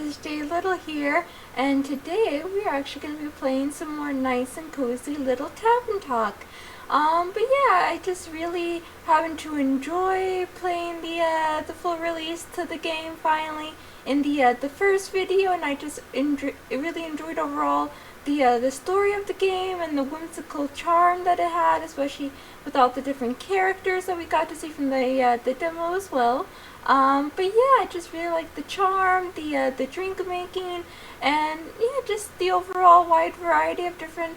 is Jay Little here, and today we are actually going to be playing some more nice and cozy little Tavern Talk. But yeah, I just really having to enjoy playing the full release to the game finally in the first video, and I just really enjoyed overall the story of the game and the whimsical charm that it had, especially with all the different characters that we got to see from the demo as well. But yeah, I just really like the charm, the drink making, and yeah, just the overall wide variety of different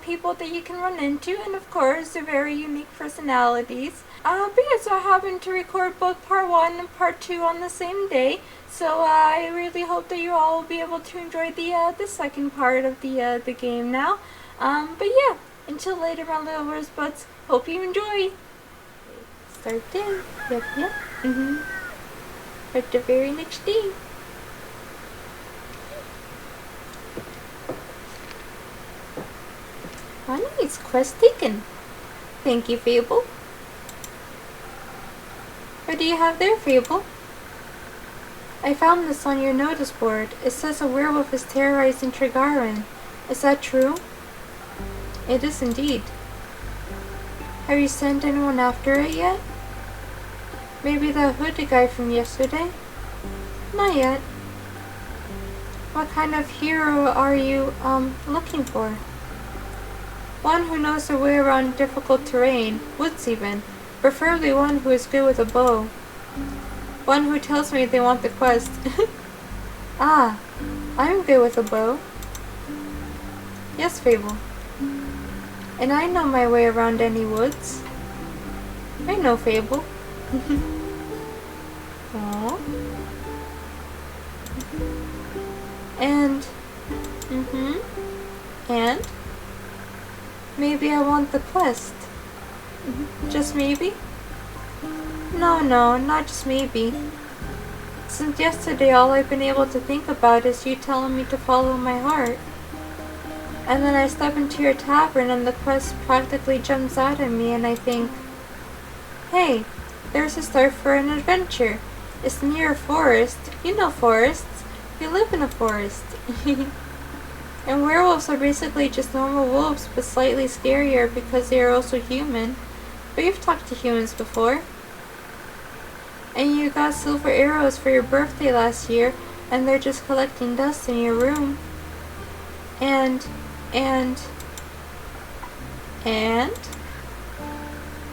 people that you can run into, and of course their very unique personalities. But yeah, so I happened to record both part 1 and part 2 on the same day, so I really hope that you all will be able to enjoy the second part of the game now. But yeah, until later, my little rosebuds, hope you enjoy. Start in. Yep. At the very next day. Oh, nice. Quest taken. Thank you, Fable. What do you have there, Fable? I found this on your notice board. It says a werewolf is terrorizing Trigarin. Is that true? It is indeed. Have you sent anyone after it yet? Maybe the hooded guy from yesterday? Not yet. What kind of hero are you, looking for? One who knows their way around difficult terrain, woods even. Preferably one who is good with a bow. One who tells me they want the quest. Ah, I'm good with a bow. Yes, Fable. And I know my way around any woods. I know, Fable. Aww. And and maybe I want the quest. Just maybe? No, not just maybe. Since yesterday, all I've been able to think about is you telling me to follow my heart. And then I step into your tavern and the quest practically jumps out at me, and I think, hey, there's a start for an adventure. It's near a forest. You know forests. You live in a forest. And werewolves are basically just normal wolves, but slightly scarier because they are also human. But you've talked to humans before. And you got silver arrows for your birthday last year, and they're just collecting dust in your room. And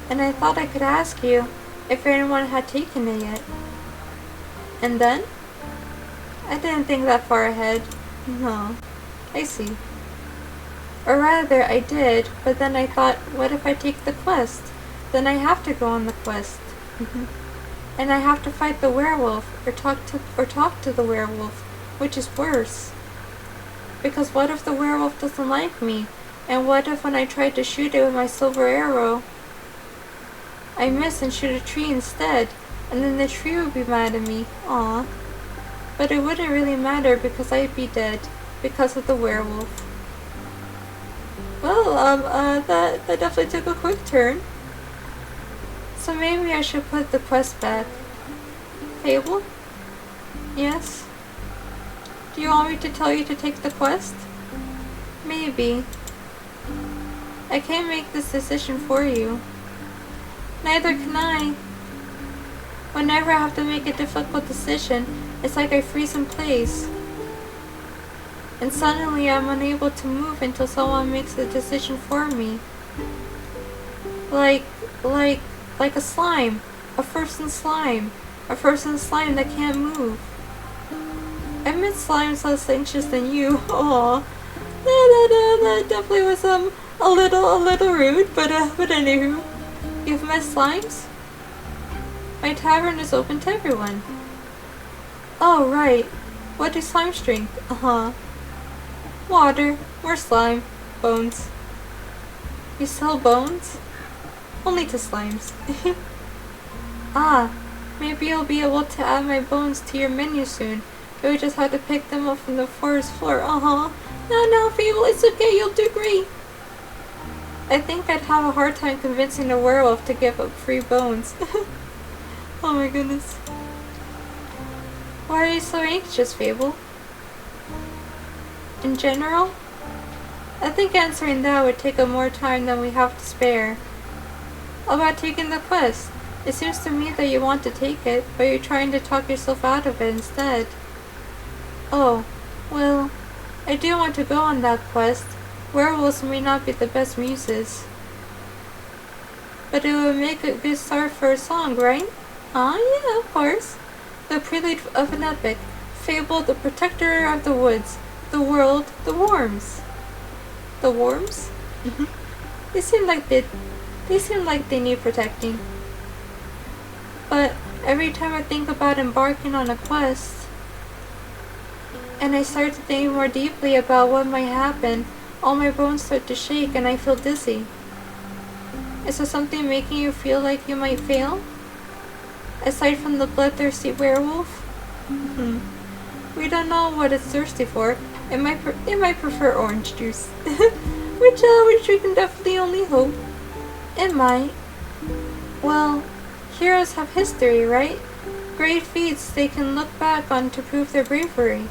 I thought I could ask you if anyone had taken it yet. And then? I didn't think that far ahead. No. I see. Or rather, I did, but then I thought, what if I take the quest? Then I have to go on the quest. And I have to fight the werewolf, or talk to the werewolf, which is worse. Because what if the werewolf doesn't like me? And what if when I tried to shoot it with my silver arrow, I miss and shoot a tree instead, and then the tree would be mad at me? Aw. But it wouldn't really matter because I'd be dead, because of the werewolf. Well, that definitely took a quick turn. So maybe I should put the quest back. Fable? Yes? Do you want me to tell you to take the quest? Maybe. I can't make this decision for you. Neither can I. Whenever I have to make a difficult decision, it's like I freeze in place. And suddenly I'm unable to move until someone makes the decision for me. Like a slime. A frozen slime. A frozen slime that can't move. I met slimes less anxious than you. Aww. That definitely was a little rude, but anywho. You've met slimes? My tavern is open to everyone. Oh, right. What do slimes drink? Water. More slime. Bones. You sell bones? Only to slimes. Ah, maybe you'll be able to add my bones to your menu soon. But we just have to pick them up from the forest floor. No, Fable, it's okay, you'll do great. I think I'd have a hard time convincing a werewolf to give up free bones. Oh my goodness. Why are you so anxious, Fable? In general? I think answering that would take up more time than we have to spare. About taking the quest. It seems to me that you want to take it, but you're trying to talk yourself out of it instead. Oh, well, I do want to go on that quest. Werewolves may not be the best muses. But it would make a good start for a song, right? Yeah, of course. The prelude of an epic. Fable, the protector of the woods. The world, the worms. The worms? They seem like they need protecting. But every time I think about embarking on a quest, and I start to think more deeply about what might happen, all my bones start to shake and I feel dizzy. Is there something making you feel like you might fail? Aside from the bloodthirsty werewolf? We don't know what it's thirsty for. It might prefer orange juice. which we can definitely only hope. It might. Well, heroes have history, right? Great feats they can look back on to prove their bravery.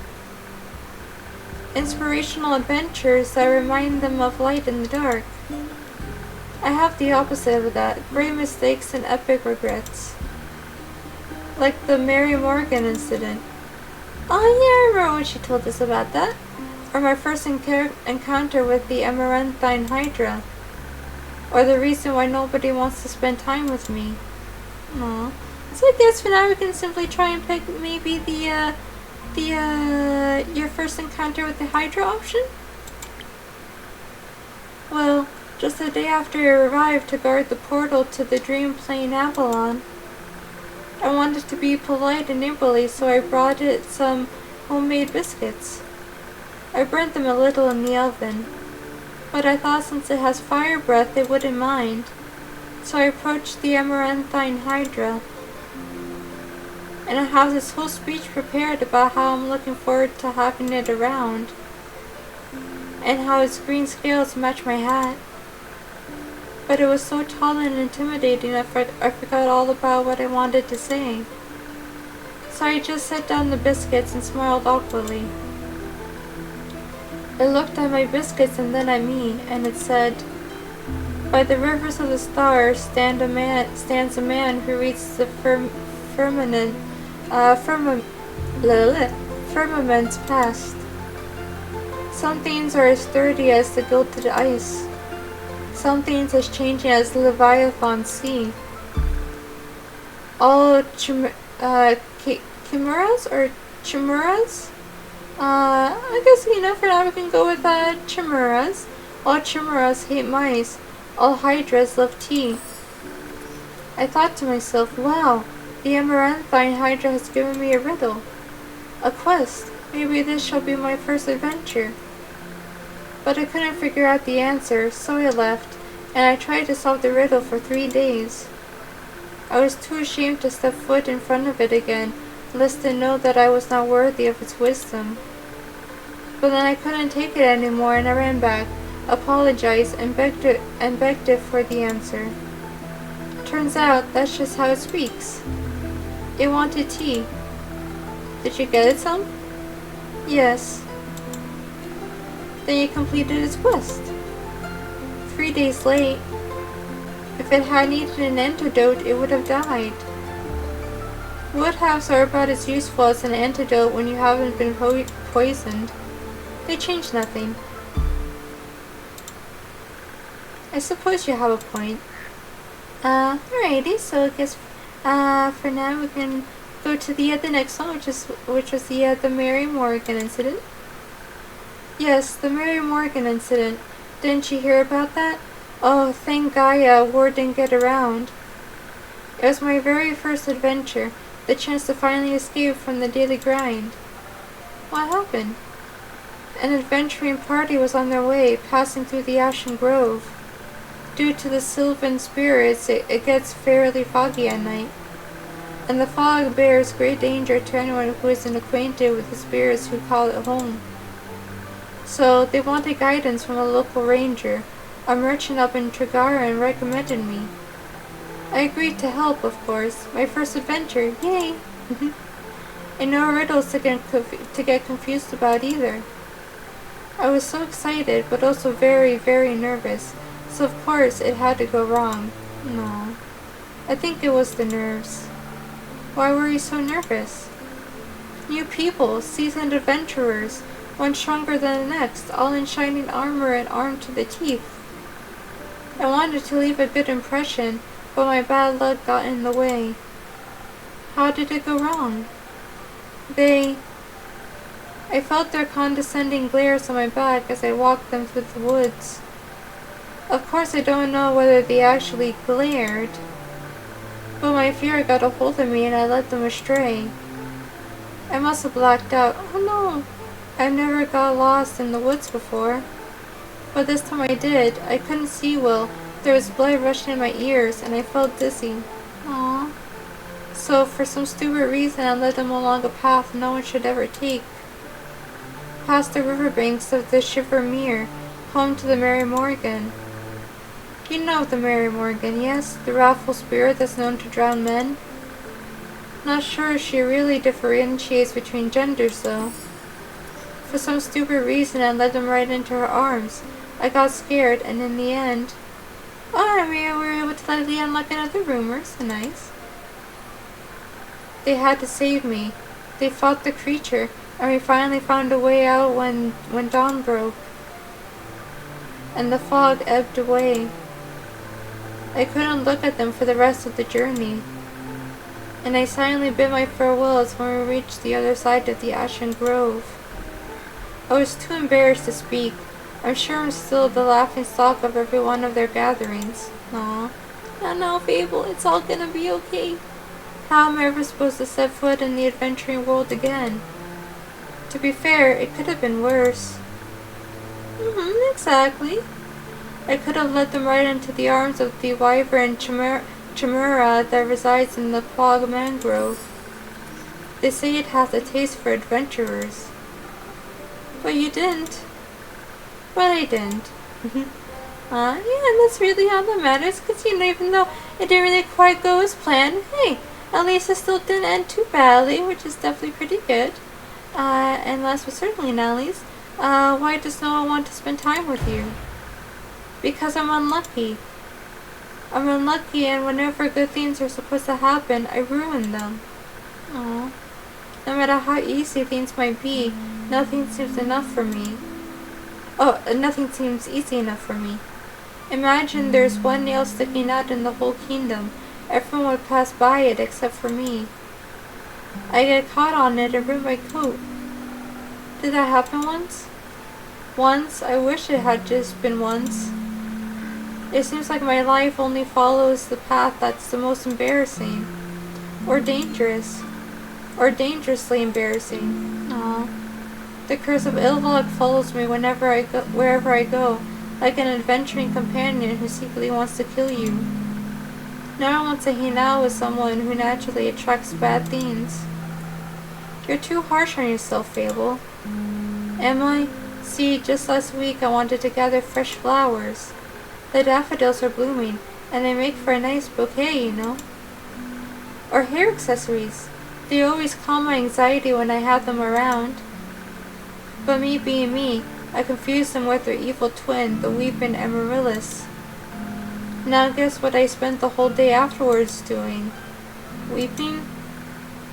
Inspirational adventures that remind them of light in the dark. I have the opposite of that. Great mistakes and epic regrets. Like the Mary Morgan incident. Oh yeah, I remember when she told us about that. Or my first encounter with the Amaranthine Hydra. Or the reason why nobody wants to spend time with me. Aww. So I guess for now we can simply try and pick maybe your first encounter with the Hydra option? Well, just the day after I arrived to guard the portal to the Dream Plane Avalon, I wanted to be polite and neighborly, so I brought it some homemade biscuits. I burnt them a little in the oven, but I thought since it has fire breath they wouldn't mind, so I approached the Amaranthine Hydra, and I have this whole speech prepared about how I'm looking forward to having it around, and how its green scales match my hat. But it was so tall and intimidating I forgot all about what I wanted to say. So I just set down the biscuits and smiled awkwardly. It looked at my biscuits and then at me, and it said, "By the rivers of the stars stands a man who reads the firmament's past. Some things are as sturdy as the gilded ice. Some things as changing as the Leviathan sea. All chimeras or chimeras? I guess, for now we can go with chimeras. All chimeras hate mice. All hydras love tea." I thought to myself, wow, the Amaranthine Hydra has given me a riddle. A quest. Maybe this shall be my first adventure. But I couldn't figure out the answer, so I left, and I tried to solve the riddle for 3 days. I was too ashamed to step foot in front of it again, lest it know that I was not worthy of its wisdom. But then I couldn't take it anymore, and I ran back, apologized, and begged it for the answer. Turns out that's just how it speaks. It wanted tea. Did you get it some? Yes. Then you completed its quest. 3 days late. If it had needed an antidote, it would have died. Woodhalves are about as useful as an antidote when you haven't been poisoned. They change nothing. I suppose you have a point. Alrighty, so I guess for now we can go to the next one, which was the Mary Morgan incident. Yes, the Mary Morgan incident. Didn't you hear about that? Oh, thank Gaia, word didn't get around. It was my very first adventure, the chance to finally escape from the daily grind. What happened? An adventuring party was on their way, passing through the Ashen Grove. Due to the Sylvan spirits, it gets fairly foggy at night, and the fog bears great danger to anyone who isn't acquainted with the spirits who call it home. So they wanted guidance from a local ranger, a merchant up in Trigara, and recommended me. I agreed to help, of course. My first adventure, yay! and no riddles to get confused about either. I was so excited, but also very, very nervous, so of course it had to go wrong. No, I think it was the nerves. Why were you so nervous? New people, seasoned adventurers, one stronger than the next, all in shining armor and armed to the teeth. I wanted to leave a good impression, but my bad luck got in the way. How did it go wrong? I felt their condescending glares on my back as I walked them through the woods. Of course I don't know whether they actually glared, but my fear got a hold of me and I led them astray. I must have blacked out. Oh no! I've never got lost in the woods before. But this time I did. I couldn't see well. There was blood rushing in my ears and I felt dizzy. Aww. So for some stupid reason I led them along a path no one should ever take. Past the riverbanks of the Shivermere, home to the Mary Morgan. You know of the Mary Morgan, yes? The wrathful spirit that's known to drown men? Not sure if she really differentiates between genders, though. For some stupid reason, I led them right into her arms. I got scared, and in the end... Oh, I mean, we were able to lightly unlock another room. So nice. They had to save me. They fought the creature, and we finally found a way out when dawn broke. And the fog ebbed away. I couldn't look at them for the rest of the journey. And I silently bid my farewells when we reached the other side of the Ashen Grove. I was too embarrassed to speak. I'm sure I'm still the laughing stock of every one of their gatherings. Aw. No, Fable, it's all gonna be okay. How am I ever supposed to set foot in the adventuring world again? To be fair, it could have been worse. Exactly. I could have led them right into the arms of the wyvern chimera that resides in the Quag Mangrove. They say it has a taste for adventurers. But you didn't. But I didn't. Yeah, and that's really all that matters, because, even though it didn't really quite go as planned, hey, at least it still didn't end too badly, which is definitely pretty good. And last but certainly not least, why does no one want to spend time with you? Because I'm unlucky. I'm unlucky, and whenever good things are supposed to happen, I ruin them. Aww. No matter how easy things might be, nothing seems enough for me. Nothing seems easy enough for me. Imagine there's one nail sticking out in the whole kingdom. Everyone would pass by it except for me. I get caught on it and ruin my coat. Did that happen once? Once? I wish it had just been once. It seems like my life only follows the path that's the most embarrassing. Or dangerous. Or dangerously embarrassing. Aw. The curse of ill luck follows me wherever I go, like an adventuring companion who secretly wants to kill you. No one wants to hang out with someone who naturally attracts bad things. You're too harsh on yourself, Fable. Am I? See, just last week I wanted to gather fresh flowers. The daffodils are blooming, and they make for a nice bouquet, Or hair accessories. They always calm my anxiety when I have them around. But me being me, I confused them with their evil twin, the weeping Amaryllis. Now guess what I spent the whole day afterwards doing? Weeping?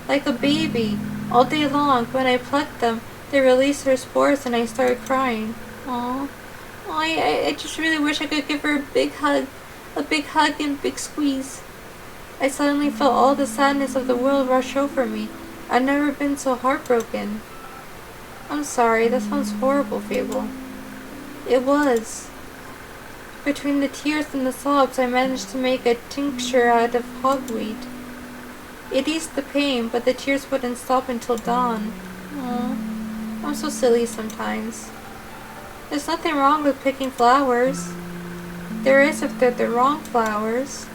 Like a baby, all day long. When I plucked them, they released their spores and I started crying. Aww. I just really wish I could give her a big hug and a big squeeze. I suddenly felt all the sadness of the world rush over me. I've never been so heartbroken. I'm sorry, that sounds horrible, Fable. It was. Between the tears and the sobs, I managed to make a tincture out of hogweed. It eased the pain, but the tears wouldn't stop until dawn. Aw, I'm so silly sometimes. There's nothing wrong with picking flowers. There is if they're the wrong flowers.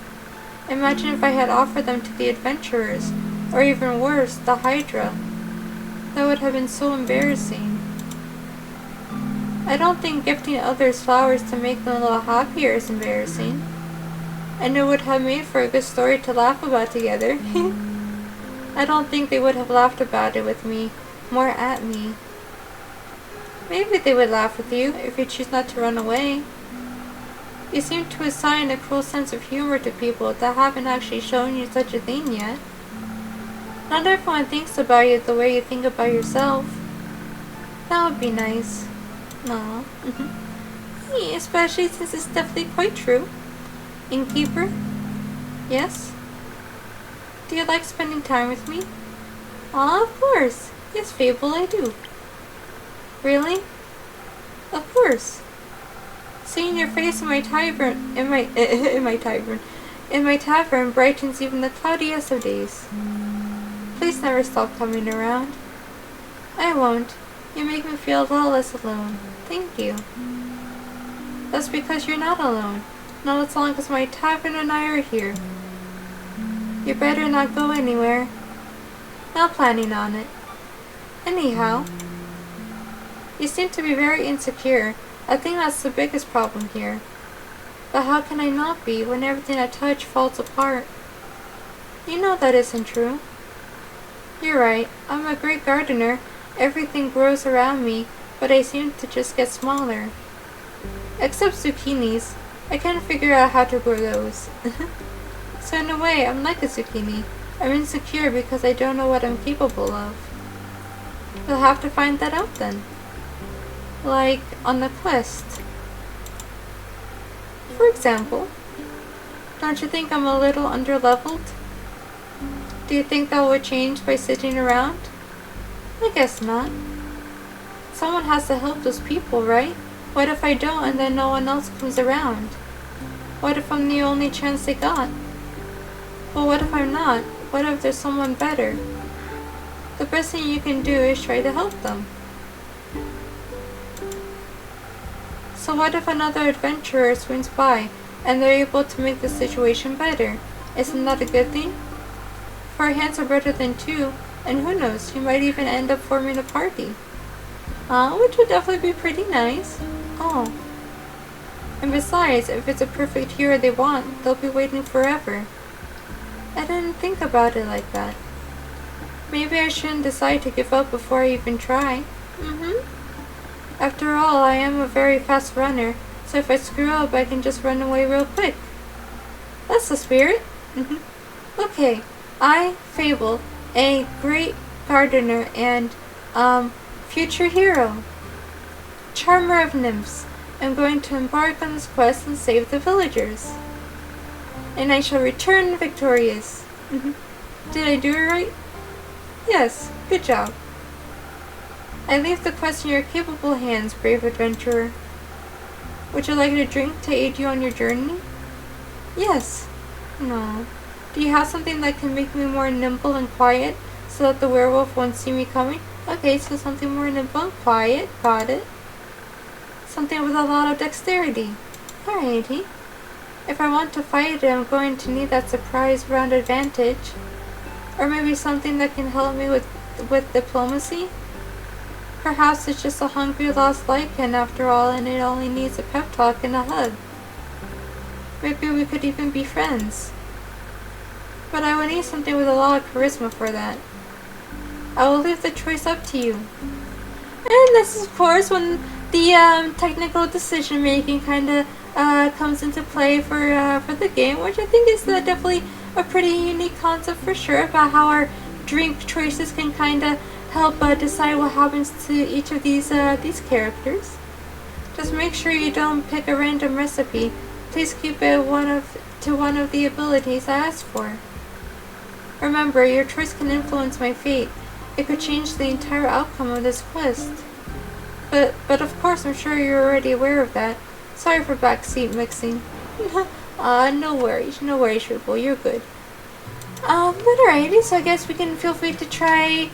Imagine if I had offered them to the adventurers, or even worse, the Hydra. That would have been so embarrassing. I don't think gifting others flowers to make them a little happier is embarrassing. And it would have made for a good story to laugh about together. I don't think they would have laughed about it with me, more at me. Maybe they would laugh with you if you choose not to run away. You seem to assign a cruel sense of humor to people that haven't actually shown you such a thing yet. Not everyone thinks about you the way you think about yourself. That would be nice. Aw. Especially since it's definitely quite true. Innkeeper? Yes? Do you like spending time with me? Aw, of course. Yes, Fable, I do. Really? Of course. Seeing your face in my tavern, in my tavern brightens even the cloudiest of days. Please never stop coming around. I won't. You make me feel a little less alone. Thank you. That's because you're not alone. Not as long as my tavern and I are here. You better not go anywhere. Not planning on it. Anyhow, you seem to be very insecure. I think that's the biggest problem here. But how can I not be when everything I touch falls apart? You know that isn't true. You're right. I'm a great gardener. Everything grows around me, but I seem to just get smaller. Except zucchinis. I can't figure out how to grow those. So in a way, I'm like a zucchini. I'm insecure because I don't know what I'm capable of. You'll have to find that out then. Like, on the quest. For example, don't you think I'm a little underleveled? Do you think that would change by sitting around? I guess not. Someone has to help those people, right? What if I don't and then no one else comes around? What if I'm the only chance they got? Well, what if I'm not? What if there's someone better? The best thing you can do is try to help them. So what if another adventurer swings by and they're able to make the situation better? Isn't that a good thing? Four hands are better than two, and who knows, you might even end up forming a party. Which would definitely be pretty nice. Oh. And besides, if it's a perfect hero they want, they'll be waiting forever. I didn't think about it like that. Maybe I shouldn't decide to give up before I even try. After all, I am a very fast runner, so if I screw up, I can just run away real quick. That's the spirit. Okay, I, Fable, a great gardener and, future hero, charmer of nymphs, am going to embark on this quest and save the villagers. And I shall return victorious. Did I do it right? Yes, good job. I leave the quest in your capable hands, brave adventurer. Would you like a drink to aid you on your journey? Yes. No. Do you have something that can make me more nimble and quiet, so that the werewolf won't see me coming? Okay, so something more nimble and quiet. Got it. Something with a lot of dexterity. Alrighty. If I want to fight it, I'm going to need that surprise round advantage. Or maybe something that can help me with diplomacy? Perhaps it's just a hungry lost lycan after all, and it only needs a pep talk and a hug. Maybe we could even be friends. But I would need something with a lot of charisma for that. I will leave the choice up to you. And this is, of course, when the technical decision making kind of comes into play for the game, which I think is definitely a pretty unique concept for sure, about how our drink choices can kind of help decide what happens to each of these characters. Just make sure you don't pick a random recipe. Please keep it to one of the abilities I asked for. Remember, your choice can influence my fate. It could change the entire outcome of this quest. But of course, I'm sure you're already aware of that. Sorry for backseat mixing. No worries, Ripple, you're good. But alrighty, so I guess we can feel free to try,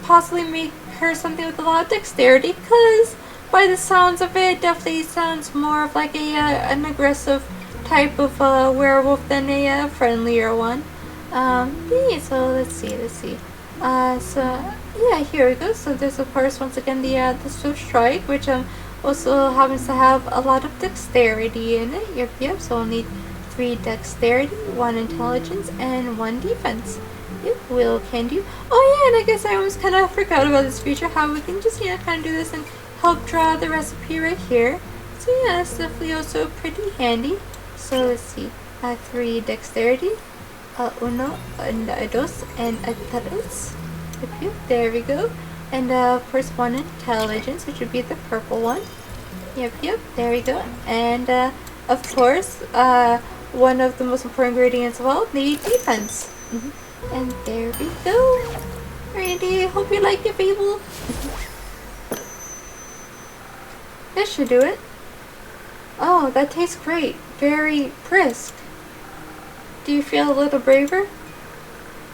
possibly make her something with a lot of dexterity, because by the sounds of it, definitely sounds more of like an aggressive type of werewolf than a friendlier one. Yeah, so let's see. Yeah, here we go. So there's of course once again the Swift Strike, which also happens to have a lot of dexterity in it. Yep. So we'll need 3 dexterity, 1 intelligence, and 1 defense. yep, will can do. Oh yeah, and I guess I almost kind of forgot about this feature, how we can just, kind of do this and help draw the recipe right here. So yeah, that's definitely also pretty handy. So let's see, 3 dexterity, uno, and dos, and tres. Yep, there we go. And corresponding intelligence, which would be the purple one. Yep, there we go. And of course, one of the most important ingredients of all, the defense. And there we go. Alrighty, hope you like it, Fable. This should do it. Oh, that tastes great. Very brisk. Do you feel a little braver?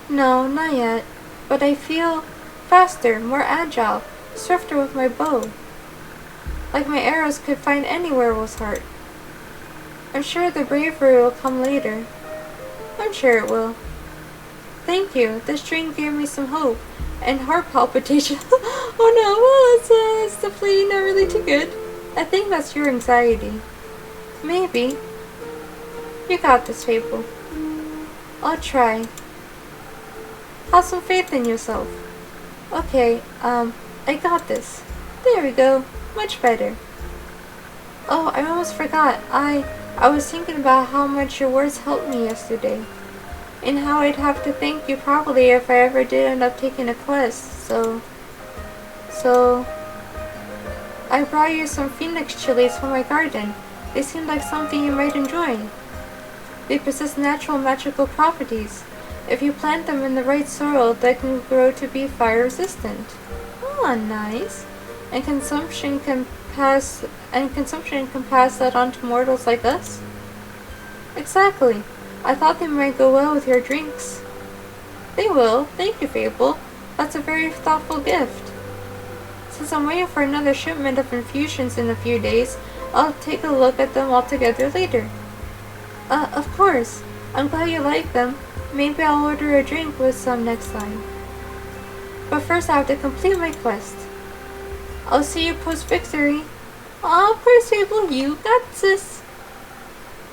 No, not yet. But I feel faster, more agile, swifter with my bow. Like my arrows could find any werewolf's heart. I'm sure the bravery will come later. I'm sure it will. Thank you. This drink gave me some hope and heart palpitation. Oh no, well, it's definitely not really too good. I think that's your anxiety. Maybe. You got this, Fable. I'll try. Have some faith in yourself. Okay, I got this. There we go. Much better. Oh, I almost forgot. I was thinking about how much your words helped me yesterday. And how I'd have to thank you probably if I ever did end up taking a quest. So I brought you some phoenix chilies from my garden. They seem like something you might enjoy. They possess natural magical properties. If you plant them in the right soil, they can grow to be fire resistant. Oh, nice. And consumption can pass that on to mortals like us? Exactly. I thought they might go well with your drinks. They will. Thank you, Fable. That's a very thoughtful gift. Since I'm waiting for another shipment of infusions in a few days, I'll take a look at them all together later. Of course. I'm glad you like them. Maybe I'll order a drink with some next time. But first I have to complete my quest. I'll see you post-victory. Aw, poor Fable, you got this.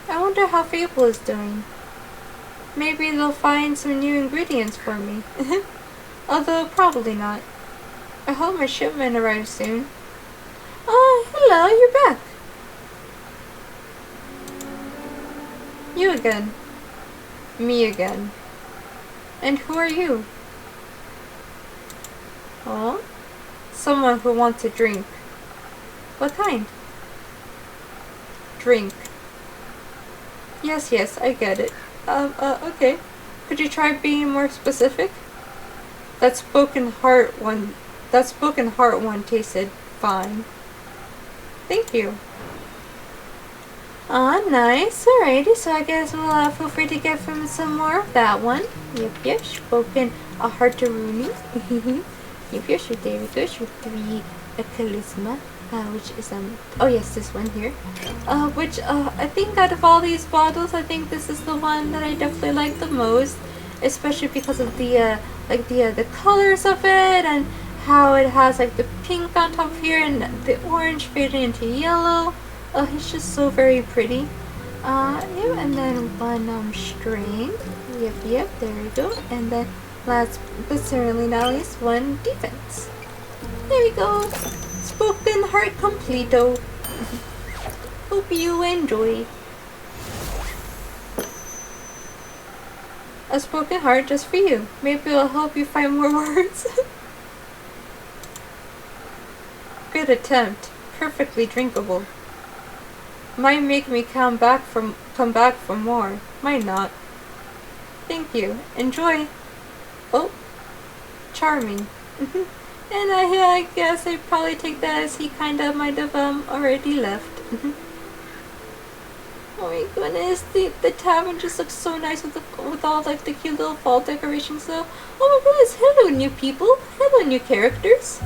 I wonder how Fable is doing. Maybe they'll find some new ingredients for me. Although, probably not. I hope my shipment arrives soon. Oh, hello, you're back. You again. Me again. And who are you? Oh? Someone who wants a drink. What kind? Drink. Yes, I get it. Okay. Could you try being more specific? That spoken heart one tasted fine. Thank you. Ah, nice. Alrighty, so I guess we'll feel free to get from some more of that one. Yep, spoken a heart to Rooney. Yep, sure, there we go. Sure, 3 a charisma. Which is oh yes, this one here. Which I think out of all these bottles, I think this is the one that I definitely like the most, especially because of the the colors of it and how it has like the pink on top here and the orange fading into yellow. It's just so very pretty. Yeah, and then one string. Yep, there we go. And then last but certainly not least, one defense. There we go. Spoken heart completo. Hope you enjoy. A spoken heart just for you. Maybe it'll help you find more words. Good attempt. Perfectly drinkable. Might make me come back for more. Might not. Thank you. Enjoy. Oh. Charming. And I guess I'd probably take that as he kind of might have already left. Oh my goodness, the tavern just looks so nice with all like the cute little fall decorations though. Oh my goodness, hello new people, hello new characters.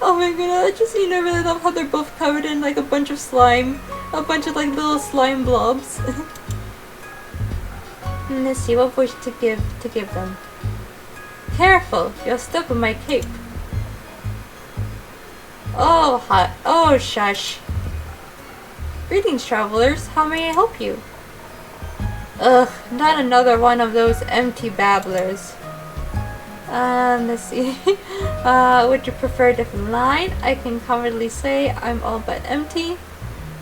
Oh my goodness, I just really love how they're both covered in like a bunch of slime, a bunch of like little slime blobs. And let's see what voice to give them. Careful, you'll step on my cape. Oh, hot. Oh, shush. Greetings, travelers. How may I help you? Ugh, not another one of those empty babblers. Let's see. Would you prefer a different line? I can confidently say I'm all but empty.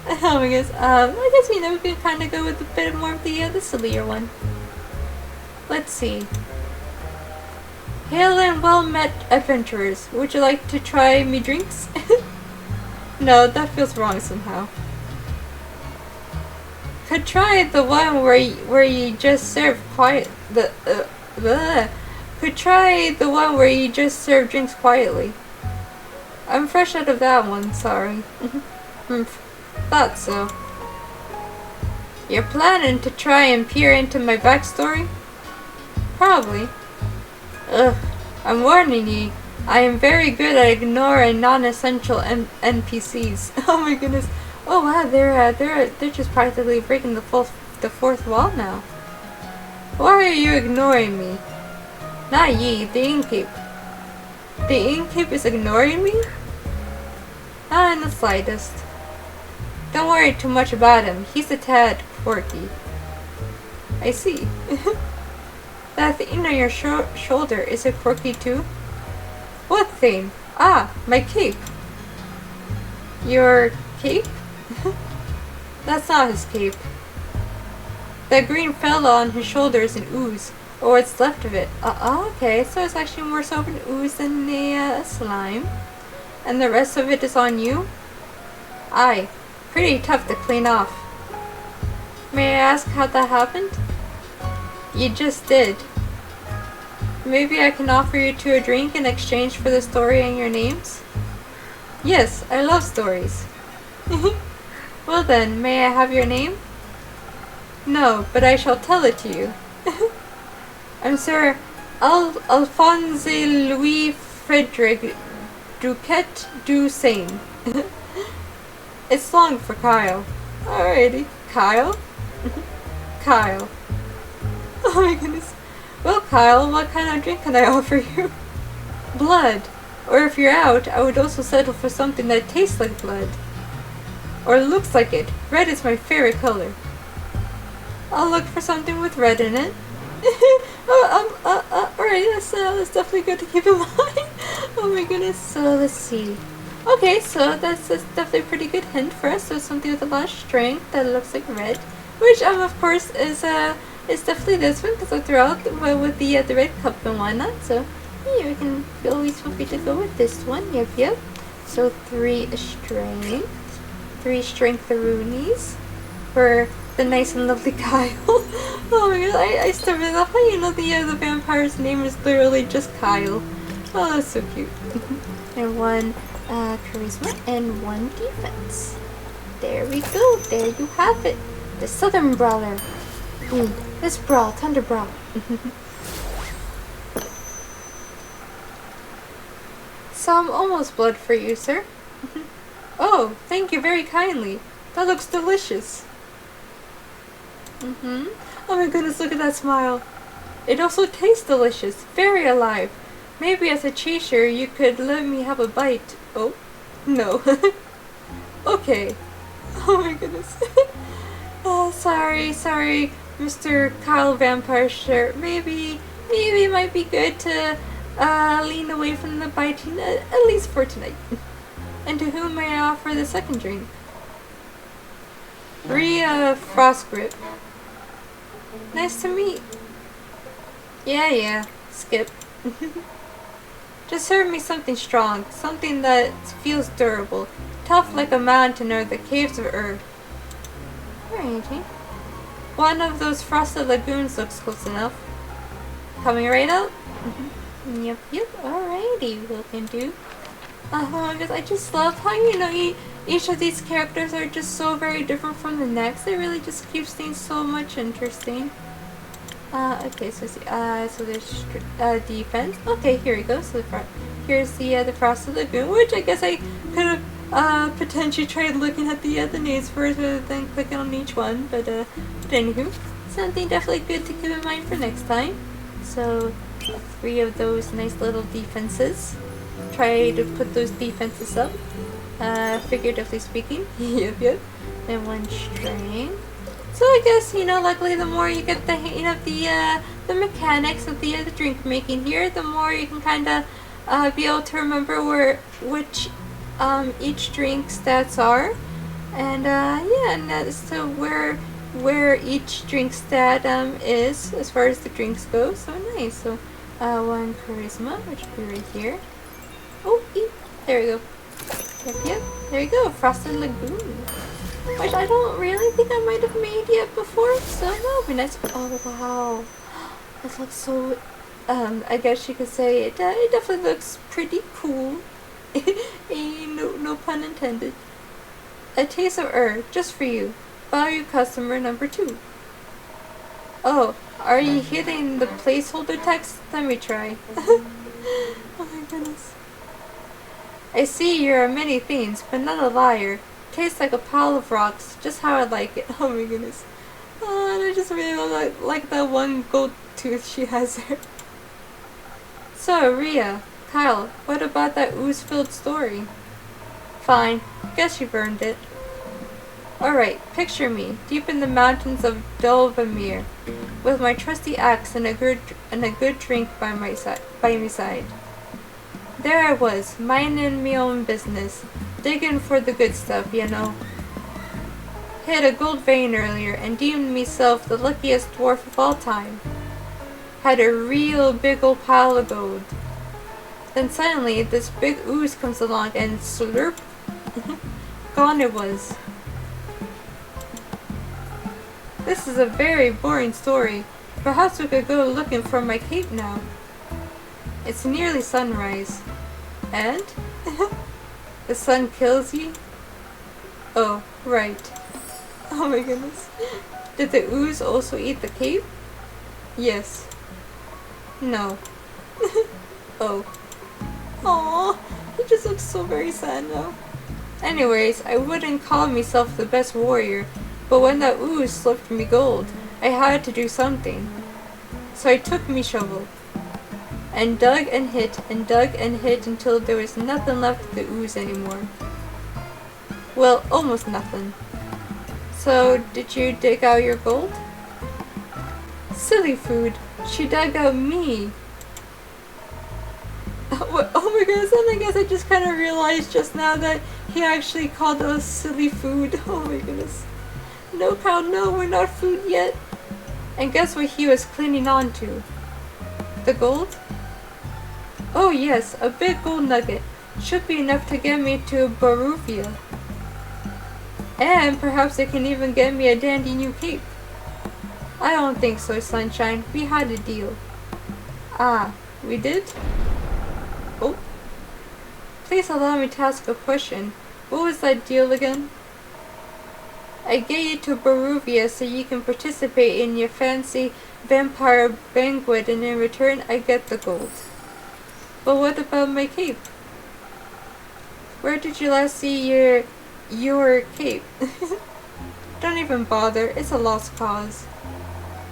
Oh my goodness. I guess we can kind of go with a bit more of the sillier one. Let's see. Hail and well met adventurers. Would you like to try me drinks? No, that feels wrong somehow. Could try the one where you just serve Could try the one where you just serve drinks quietly. I'm fresh out of that one, sorry. Thought so. You're planning to try and peer into my backstory? Probably. Ugh, I'm warning you. I am very good at ignoring non-essential NPCs. Oh my goodness. Oh wow, they're just practically breaking the fourth wall now. Why are you ignoring me? Not ye, the innkeep. The innkeep is ignoring me? Not in the slightest. Don't worry too much about him. He's a tad quirky. I see. That thing on your shoulder, is it quirky too? What thing? Ah, my cape. Your cape? That's not his cape. That green fellow on his shoulder is an ooze, or what's left of it. Okay, so it's actually more so of an ooze than a slime. And the rest of it is on you? Aye, pretty tough to clean off. May I ask how that happened? You just did. Maybe I can offer you two a drink in exchange for the story and your names? Yes, I love stories. Well then, may I have your name? No, but I shall tell it to you. I'm Sir Alphonse Louis Frederick Duquette du Seine. It's long for Kyle. Alrighty. Kyle? Kyle. Oh my goodness. Well, Kyle, what kind of drink can I offer you? Blood. Or if you're out, I would also settle for something that tastes like blood. Or looks like it. Red is my favorite color. I'll look for something with red in it. Alright, that's definitely good to keep in mind. Oh my goodness, so let's see. Okay, so that's definitely a pretty good hint for us. So something with a lot of strength that looks like red. Which, of course, is definitely this one, because I threw out with the red cup and whatnot. So, yeah, we can always feel free to go with this one. Yep. So 3 strength. 3 strength-a-roonies for the nice and lovely Kyle. Oh my god, I still really love how the vampire's name is literally just Kyle. Oh, that's so cute. And 1 charisma and 1 defense. There we go. There you have it. The Southern Brawler. This brawl, Thunder Brawl. Some almost blood for you, sir. Oh, thank you very kindly. That looks delicious. Oh my goodness, look at that smile. It also tastes delicious, very alive. Maybe as a chaser, you could let me have a bite. Oh, no. Okay. Oh my goodness. Oh, sorry, Mr. Kyle Vampire Shirt. Maybe it might be good to lean away from the biting, at least for tonight. And to whom may I offer the second drink? Rhea Frostgrip. Nice to meet. Yeah, skip. Just serve me something strong, something that feels durable, tough like a mountain or the caves of Earth. Alrighty. One of those frosted lagoons looks close enough. Coming right up? Yep. Alrighty, we can do. Because I just love how, each of these characters are just so very different from the next. It really just keeps things so much interesting. Okay, so there's defense. Okay, here we go. So here's the Frosted Lagoon, which I guess I could have potentially tried looking at the names first rather than clicking on each one. But anywho, something definitely good to keep in mind for next time. So 3 of those nice little defenses. Try to put those defenses up. Figuratively speaking. Yep. Then 1 strength. So I guess, luckily the more you get the hang of the mechanics of the drink making here, the more you can kind of be able to remember which each drink stats are, and yeah, and as to where each drink stat is as far as the drinks go. So nice. So 1 charisma, which will be right here. Oh, there we go. Yep, there you go. Frosted Lagoon, which I don't really think I might have made yet before, so that'll be nice. Oh wow, this looks so, I guess you could say it definitely looks pretty cool. No pun intended. A taste of just for you. Value customer number 2. Oh, are you hitting the placeholder text? Let me try. Oh my goodness. I see you're many things, but not a liar. Tastes like a pile of rocks, just how I like it. Oh my goodness. Oh, and I just really like that one gold tooth she has there. So, Rhea, Kyle, what about that ooze-filled story? Fine, guess you've earned it. Alright, picture me, deep in the mountains of Dulvamere, with my trusty axe and a good drink by my side. There I was, minding me own business, digging for the good stuff, Hit a gold vein earlier and deemed myself the luckiest dwarf of all time. Had a real big old pile of gold. Then suddenly this big ooze comes along and slurp, gone it was. This is a very boring story. Perhaps we could go looking for my cape now. It's nearly sunrise. And? The sun kills you? Oh, right. Oh my goodness. Did the ooze also eat the cape? Yes. No. Oh. Aww, he just looks so very sad now. Anyways, I wouldn't call myself the best warrior, but when that ooze slipped me gold, I had to do something. So I took me shovel, and dug and hit until there was nothing left of the ooze anymore. Well, almost nothing. So, did you dig out your gold? Silly food, she dug out me. Oh my goodness, and I guess I just kind of realized just now that he actually called us silly food. Oh my goodness. No, pal, no, we're not food yet. And guess what he was clinging on to? The gold? Oh yes, a big gold nugget. Should be enough to get me to Baruvia. And perhaps it can even get me a dandy new cape. I don't think so, Sunshine. We had a deal. Ah, we did? Oh. Please allow me to ask a question. What was that deal again? I get you to Baruvia so you can participate in your fancy vampire banquet, and in return I get the gold. But what about my cape? Where did you last see your cape? Don't even bother, it's a lost cause.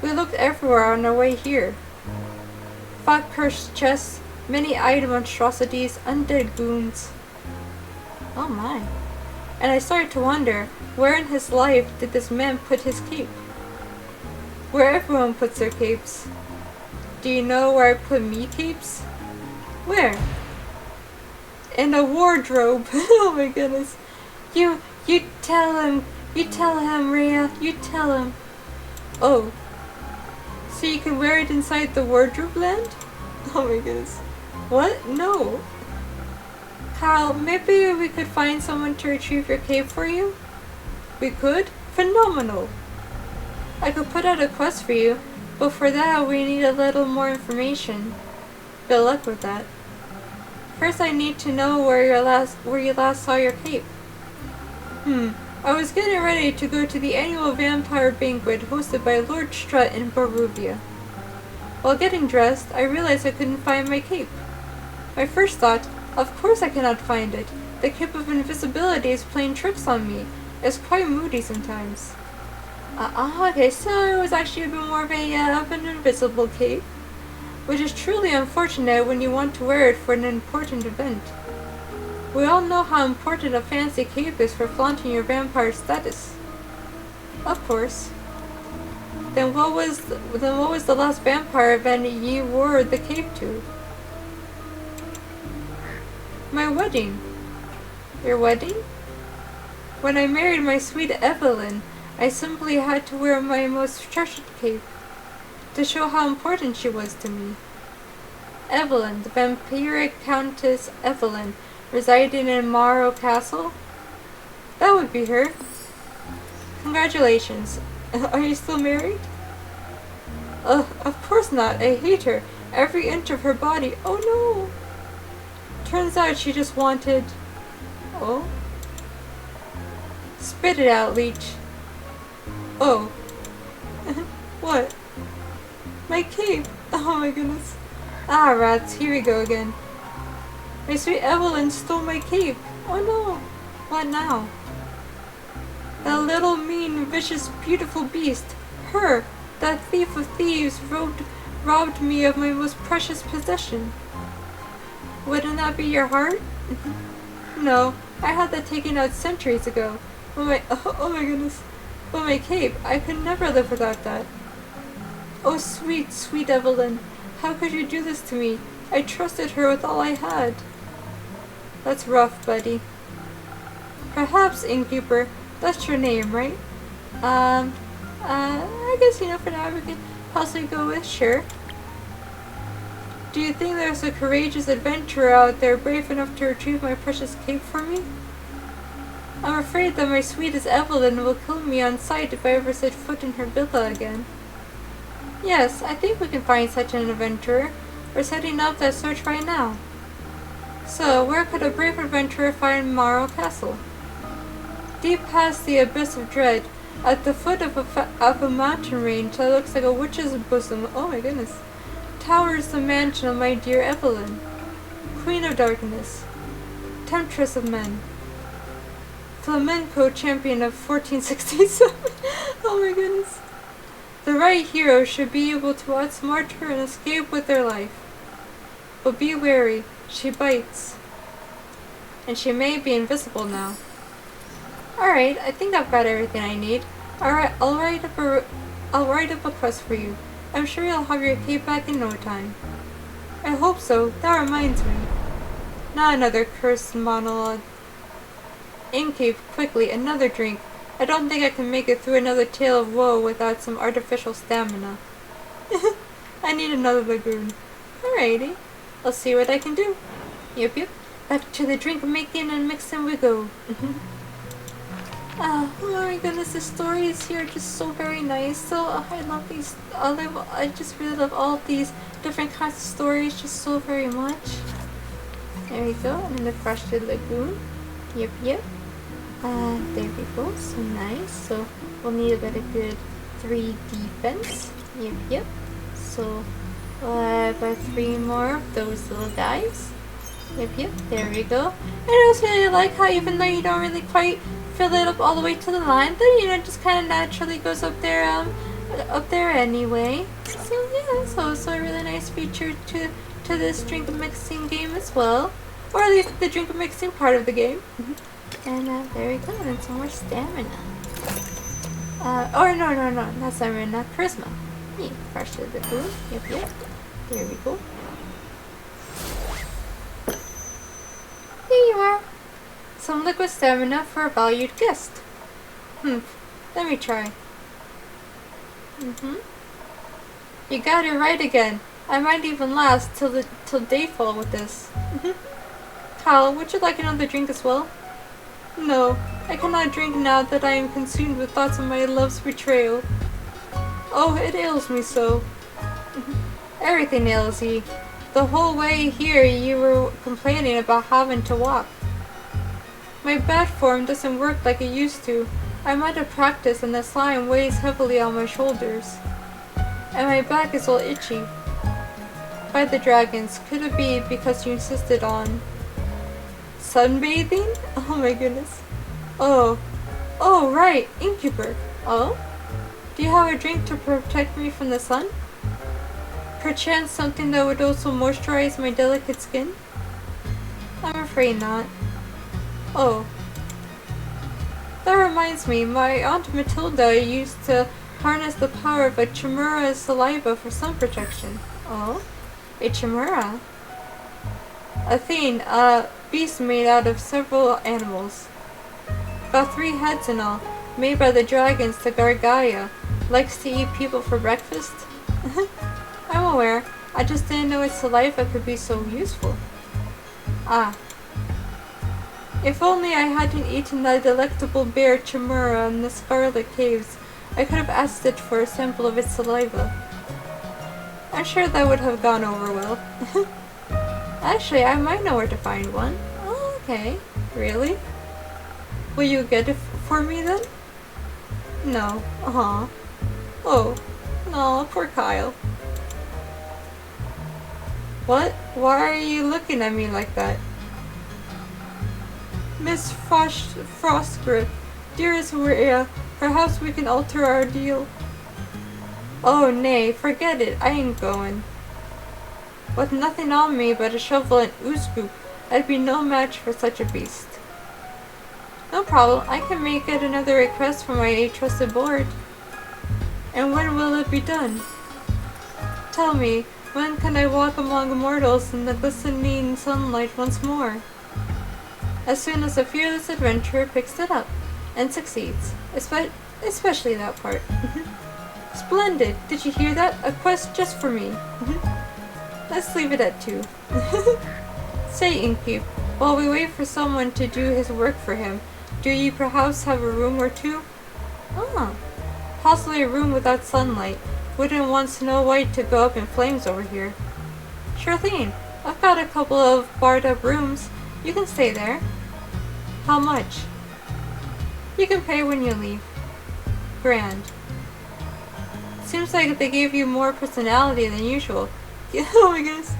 We looked everywhere on our way here. Fought cursed chests, many eyed monstrosities, undead goons. Oh my. And I started to wonder, where in his life did this man put his cape? Where everyone puts their capes. Do you know where I put me capes? Where? In a wardrobe. Oh my goodness. You tell him, Rhea, you tell him. Oh. So you can wear it inside the wardrobe land? Oh my goodness. What? No. Kyle, maybe we could find someone to retrieve your cape for you? We could? Phenomenal! I could put out a quest for you, but for that we need a little more information. Good luck with that. First I need to know where you last saw your cape. I was getting ready to go to the annual vampire banquet hosted by Lord Strut in Baruvia. While getting dressed, I realized I couldn't find my cape. My first thought, of course I cannot find it. The cape of invisibility is playing tricks on me. It's quite moody sometimes. Okay, so it was actually a bit more of an invisible cape, which is truly unfortunate when you want to wear it for an important event. We all know how important a fancy cape is for flaunting your vampire status. Of course. Then what was the last vampire event you wore the cape to? My wedding. Your wedding? When I married my sweet Evelyn, I simply had to wear my most treasured cape to show how important she was to me. Evelyn, the vampiric Countess Evelyn, residing in Morrow Castle? That would be her. Congratulations. Are you still married? Of course not. I hate her. Every inch of her body. Oh no! Turns out she just wanted... Oh? Spit it out, leech. Oh. What? My cape. Oh my goodness. Ah, rats. Here we go again. My sweet Evelyn stole my cape. Oh no. What now? That little mean, vicious, beautiful beast. Her, that thief of thieves, robbed me of my most precious possession. Wouldn't that be your heart? No, I had that taken out centuries ago. Oh my goodness. But my cape, I could never live without that. Oh sweet, sweet Evelyn, how could you do this to me? I trusted her with all I had. That's rough, buddy. Perhaps, innkeeper, that's your name, right? I guess, for now we can possibly go with sure. Do you think there's a courageous adventurer out there brave enough to retrieve my precious cape for me? I'm afraid that my sweetest Evelyn will kill me on sight if I ever set foot in her villa again. Yes, I think we can find such an adventurer. We're setting up that search right now. So, where could a brave adventurer find Morrow Castle? Deep past the abyss of dread, at the foot of a mountain range that looks like a witch's bosom, oh my goodness, towers the mansion of my dear Evelyn, Queen of Darkness, Temptress of Men, flamenco champion of 1467. Oh my goodness. The right hero should be able to outsmart her and escape with their life. But be wary, she bites. And she may be invisible now. Alright, I think I've got everything I need. Alright, I'll write up a quest for you. I'm sure you'll have your cape back in no time. I hope so. That reminds me. Not another cursed monologue. Innkeep, quickly, another drink. I don't think I can make it through another tale of woe without some artificial stamina. I need another lagoon. Alrighty. I'll see what I can do. Yep. Back to the drink making and mixing we go. Oh my goodness, the stories here are just so very nice. So I love these. I just really love all of these different kinds of stories just so very much. There we go. And then the frosted lagoon. Yep. There we go. So nice. So we'll need about a good 3 defense. Yep. So about 3 more of those little guys. Yep. There we go. And I also really like how even though you don't really quite fill it up all the way to the line, then it just kind of naturally goes up there anyway. So yeah, so it's a really nice feature to this drink mixing game as well, or at least the drink mixing part of the game. And there we go, and some more stamina. No, not stamina, not charisma. Yeah, fresh to the food. Yep. There we go. There you are. Some liquid stamina for a valued guest. Let me try. You got it right again. I might even last till dayfall with this. Kyle, would you like another drink as well? No, I cannot drink now that I am consumed with thoughts of my love's betrayal. Oh, it ails me so. Everything ails ye. The whole way here you were complaining about having to walk. My bad form doesn't work like it used to. I'm out of practice and the slime weighs heavily on my shoulders. And my back is all itchy. By the dragons, could it be because you insisted on sunbathing? Oh my goodness. Oh, right, innkeeper. Oh? Do you have a drink to protect me from the sun? Perchance something that would also moisturize my delicate skin? I'm afraid not. Oh. That reminds me, my Aunt Matilda used to Harness the power of a chimera's saliva for sun protection. Oh? A chimera? A thing, a beast made out of several animals. About 3 heads in all, made by the dragons to guard Gaia. Likes to eat people for breakfast. I'm aware. I just didn't know its saliva could be so useful. Ah. If only I hadn't eaten the delectable bear chimera in the Scarlet Caves, I could have asked it for a sample of its saliva. I'm sure that would have gone over well. Actually, I might know where to find one. Oh, okay. Really? Will you get it for me then? No. Oh. No, poor Kyle. What? Why are you looking at me like that? Miss Frostgrip, dearest Rhea, perhaps we can alter our deal. Oh nay, forget it, I ain't going. With nothing on me but a shovel and ooze scoop, I'd be no match for such a beast. No problem, I can make it another request from my trusted board. And when will it be done? Tell me, when can I walk among mortals in the glistening sunlight once more? As soon as a fearless adventurer picks it up and succeeds, especially that part. Splendid! Did you hear that? A quest just for me. Let's leave it at 2. Say, Inkpeep, while we wait for someone to do his work for him, do you perhaps have a room or two? Ah, possibly a room without sunlight. Wouldn't want Snow White to go up in flames over here. Sure thing. I've got a couple of barred up rooms. You can stay there. How much? You can pay when you leave. Grand. Seems like they gave you more personality than usual. Oh my goodness.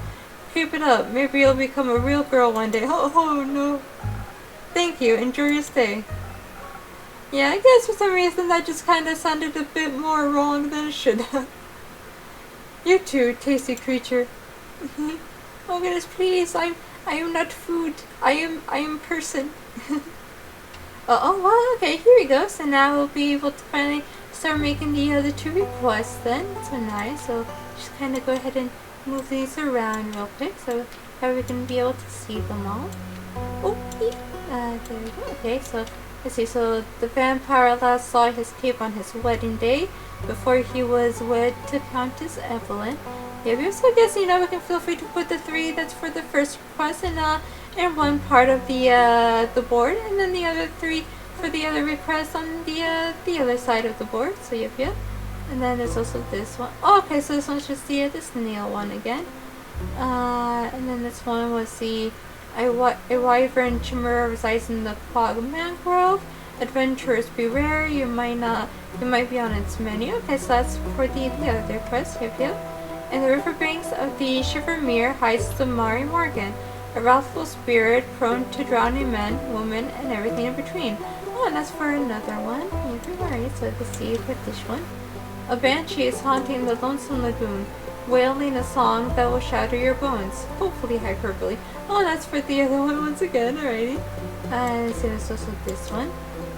Keep it up. Maybe you'll become a real girl one day. Oh no. Thank you. Enjoy your stay. Yeah, I guess for some reason that just kind of sounded a bit more wrong than it should have. You too, tasty creature. Oh goodness, please. I am not food. I am person. Oh well, okay, here we go. So now we'll be able to finally start making the other 2 requests then. So nice. So just kind of go ahead and move these around real quick so that we can be able to see them all. Oh, there we go. Okay, so let's see. So the vampire last saw his cape on his wedding day before he was wed to Countess Evelyn. Yeah, so I guess, you know, we can feel free to put the 3 that's for the first request in one part of the board, and then the other 3 for the other requests on the other side of the board. So yep. And then there's also this one. Oh, okay, so this one's just the snail one again. And then this one was the a wyvern chimera resides in the fog mangrove. Adventurers beware, you might be on its menu. Okay, so that's for the other request. Yep. In the riverbanks of the Shivermere hides the Mari Morgan, a wrathful spirit prone to drowning men, women, and everything in between. Oh, and that's for another one. Yep, alright, so let's see for this one. A banshee is haunting the lonesome lagoon, wailing a song that will shatter your bones. Hopefully hyperbole. Oh, that's for the other one once again, alrighty. And so there's also this one.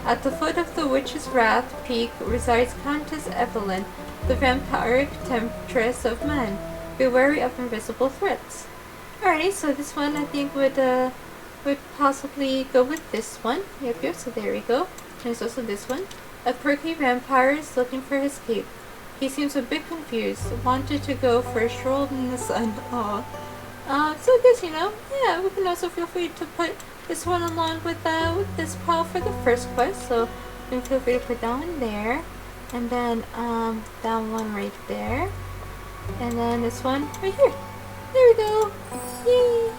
At the foot of the Witch's Wrath Peak resides Countess Evelyn, the vampiric temptress of men. Be wary of invisible threats. Alrighty, so this one I think would possibly go with this one. Yep, so there we go. And there's also this one. A perky vampire is looking for his cape. He seems a bit confused, wanted to go for a stroll in the sun. Aww. So I guess, you know, yeah, we can also feel free to put this one along with this pile for the first quest. So you can feel free to put that one there. And then that one right there. And then this one right here. There we go. Yay!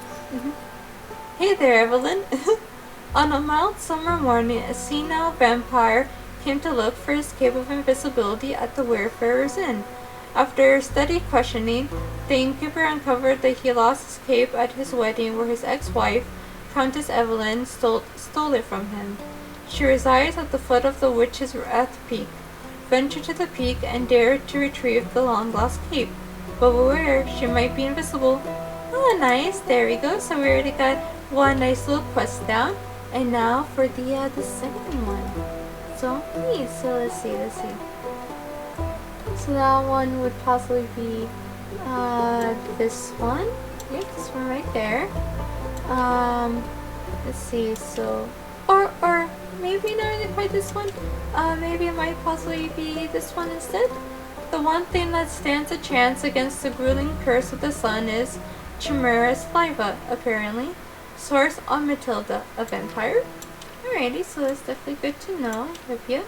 Hey there, Evelyn. On a mild summer morning, a senile vampire came to look for his cape of invisibility at the Wayfarer's Inn. After steady questioning, the innkeeper uncovered that he lost his cape at his wedding where his ex-wife, Countess Evelyn, stole it from him. She resides at the foot of the Witch's Wrath Peak. Venture to the peak and dare to retrieve the long-lost cape. But beware, she might be invisible. Oh, nice. There we go. So we already got one nice little quest down. And now for the second one. So, so let's see. So that one would possibly be this one. Yep, this one right there. Let's see, so or maybe not really quite this one. Maybe it might possibly be this one instead. The one thing that stands a chance against the grueling curse of the sun is Chimera saliva, apparently. Source on Matilda, a vampire. Alrighty, so that's definitely good to know. Yep.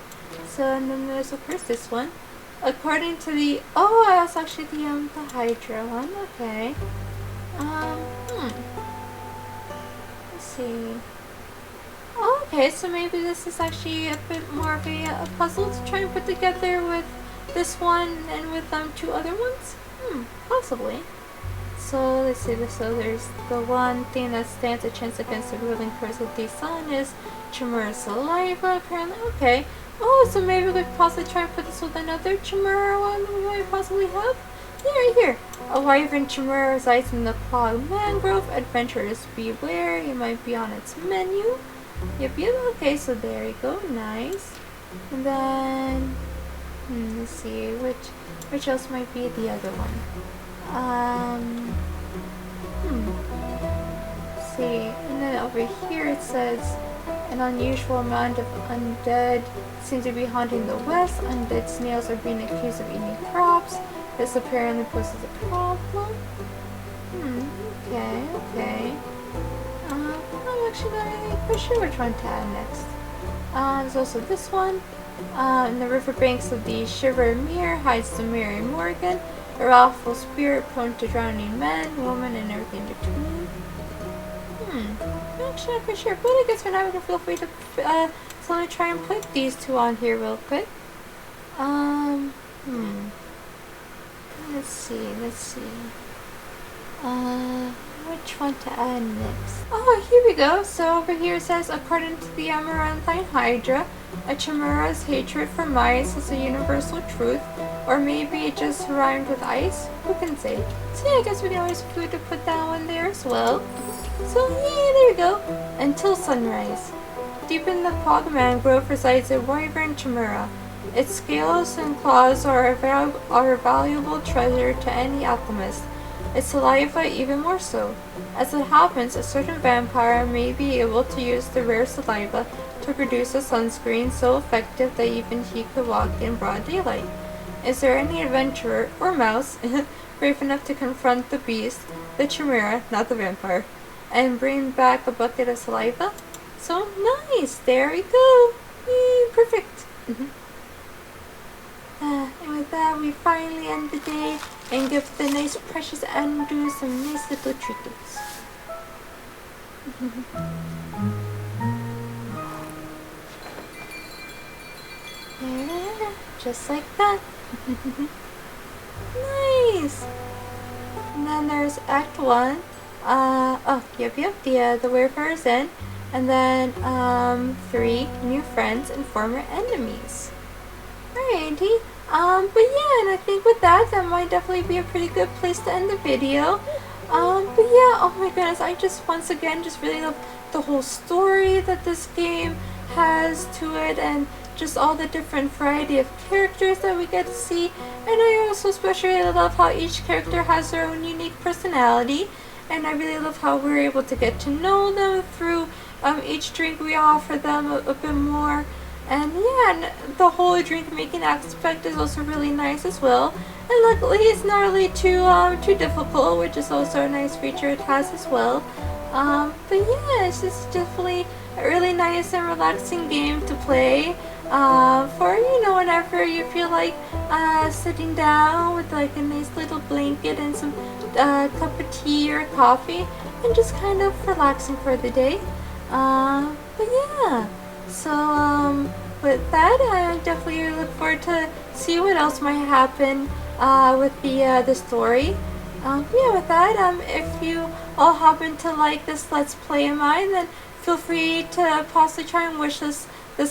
So and then there's of course this one. According to the that's actually the Hydra one. Okay. Let's see. Oh, okay, so maybe this is actually a bit more of a puzzle to try and put together with this one and with two other ones. Possibly. So let's see. So there's the one thing that stands a chance against the ruling curse of the sun is Chimera saliva. Apparently, okay. Oh, so maybe we could possibly try and put this with another Chimera one that we might possibly have. Yeah, right here. A wyvern Chimera resides in the clogged mangrove. Adventurers beware. You might be on its menu. Yep. Okay, so there you go. Nice. And then, let's see. Which else might be the other one? Let's see. And then over here it says an unusual amount of undead seem to be haunting the west. Undead snails are being accused of eating crops. This apparently poses a problem. Okay. I'm actually not really quite sure which one to add next. There's also this one. In the riverbanks of the Shiver Mere hides the Mary Morgan, a wrathful spirit prone to drowning men, women, and everything in between. I'm actually not quite sure, but I guess for now we can feel free to so let me try and put these two on here real quick. Let's see. Which one to add next? Oh, here we go. So over here it says, according to the Amaranthine Hydra, a chimera's hatred for mice is a universal truth, or maybe it just rhymed with ice. Who can say? So yeah, I guess we can always feel to put that one there as well. So yeah, there we go. Until sunrise. Deep in the clogged mangrove resides a wyvern chimera. Its scales and claws are a valuable treasure to any alchemist. Its saliva even more so. As it happens, a certain vampire may be able to use the rare saliva to produce a sunscreen so effective that even he could walk in broad daylight. Is there any adventurer, or mouse, brave enough to confront the beast, the chimera, not the vampire, and bring back a bucket of saliva? So nice! There we go! Yay, perfect! And with that, we finally end the day and give the nice precious Andrew some nice little treats. Just like that. Nice! And then there's Act 1. The Wayfarer's Inn. And then 3 new friends and former enemies. Alrighty. But yeah, and I think with that might definitely be a pretty good place to end the video. But yeah, oh my goodness, I just once again just really love the whole story that this game has to it, and just all the different variety of characters that we get to see. And I also especially love how each character has their own unique personality, and I really love how we're able to get to know them through each drink we offer them a bit more. And yeah, and the whole drink making aspect is also really nice as well. And luckily it's not really too difficult, which is also a nice feature it has as well. But yeah, it's just definitely a really nice and relaxing game to play for, whenever you feel like sitting down with like a nice little blanket and some cup of tea or coffee and just kind of relaxing for the day. But yeah, so with that, I definitely look forward to see what else might happen with the story. Yeah, with that, if you all happen to like this Let's Play of mine, then feel free to possibly try and wish this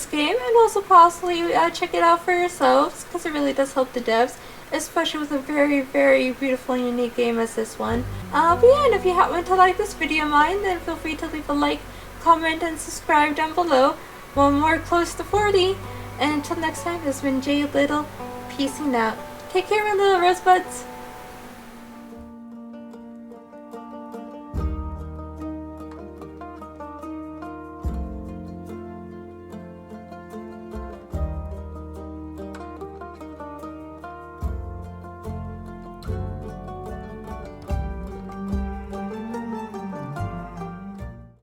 game, and also possibly check it out for yourselves, because it really does help the devs, especially with a very, very beautiful and unique game as this one. But yeah, and if you happen to like this video of mine, then feel free to leave a like, comment, and subscribe down below. One more close to 40. And until next time, this has been Jay Little, peacing out. Take care, my little rosebuds.